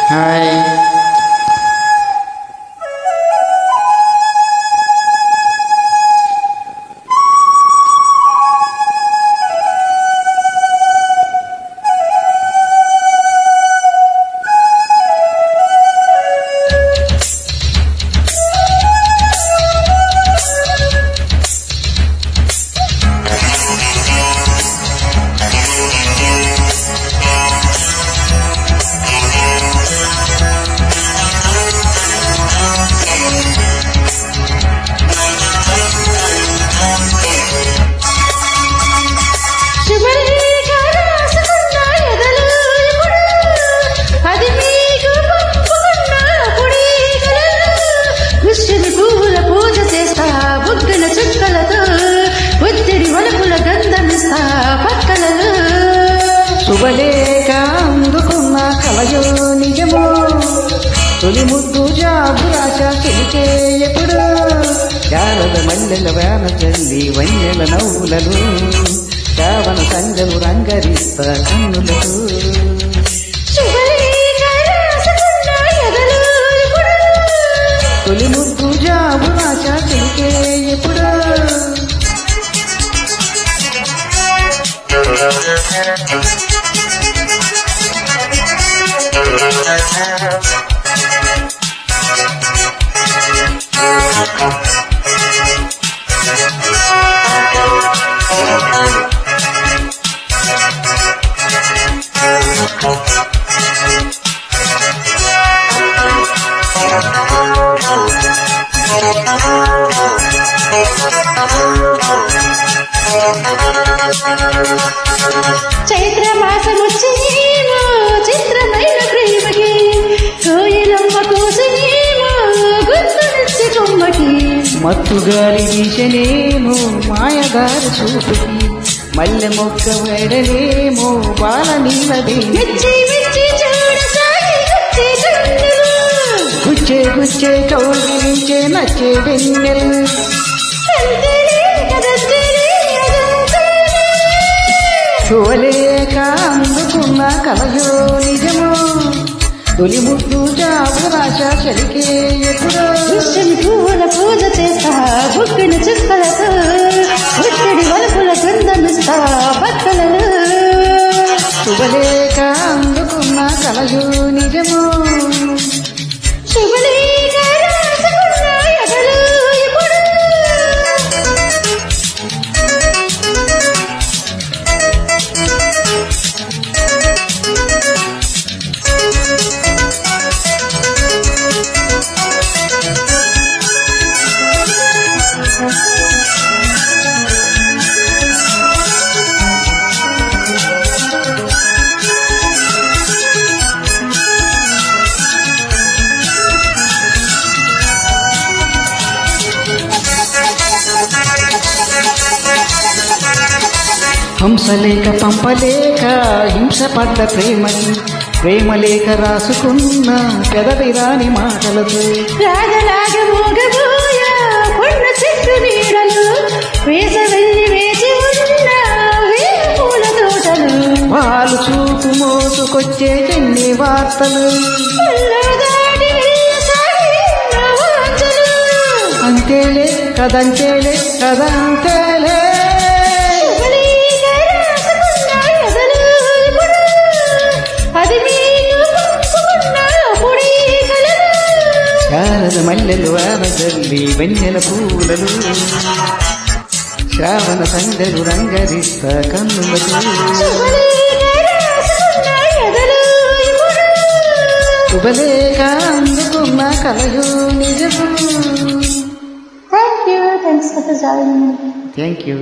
Hi. శుభలేఖ అందుకున్న కలయో నిజమో తొలి ముద్దు జాబు రాశ చెలికే ఎప్పుడు శారద మల్లెల వేన చల్లి వన్నెల నవ్వులను శ్రావణ సంజలు రంగరిస్తా కన్నులకు తొలి ముద్దు జాబు రాశ చెలికే ఎప్పుడు చైత్రమాసమొచ్చేమో చిత్రమైన ప్రేమకి కోయిలమ్మ కోసమేమో గుర్తునిచ్చి కొమ్మకి మత్తుగాలి వీచనేమో మాయగారు చూపుకి మల్లె మొక్క వేడలేమో బాల నీలదే మెచ్చి మెచ్చి చూడసాగి గుచ్చే గుచ్చే కౌగిలించే నచ్చే వెన్నెలు శుభలేఖ అందుకున్న కలయో నిజమో తొలి ముద్దు జాబు రాశ చలికే ఎప్పుడో ఇష్టమి పూల పూజ చేస్తా బుక్కిన చుక్కలతో ఒత్తిడి వలుపుల గంధమిస్తా పక్కలలో శుభలేఖ అందుకున్న కలయో నిజమో శుభలేఖ రాసుకున్న ఎదలు ఇప్పుడు హంసలేక పంపలేక హింసపడ్డ ప్రేమకి ప్రేమలేక రాసుకున్న పెదవి రాని మాటలతో రాగలాగ మోగబోయా పొన్న చెట్టు నీడలు వేసవెల్లి వేచి ఉన్న పూల తోటలు వాళ్ళు చూపు మోసుకొచ్చే చెన్ని వార్తలు అంతేలే కదంతేలే కదంతేలే శారద మల్లెలు ఆనజల్లి వెన్నెల పూలను శ్రావణ సంజలు రంగరిస్తా కన్నులకు శుభలేఖ అందుకున్న కలయో నిజము Thanks for the joining. Thank you.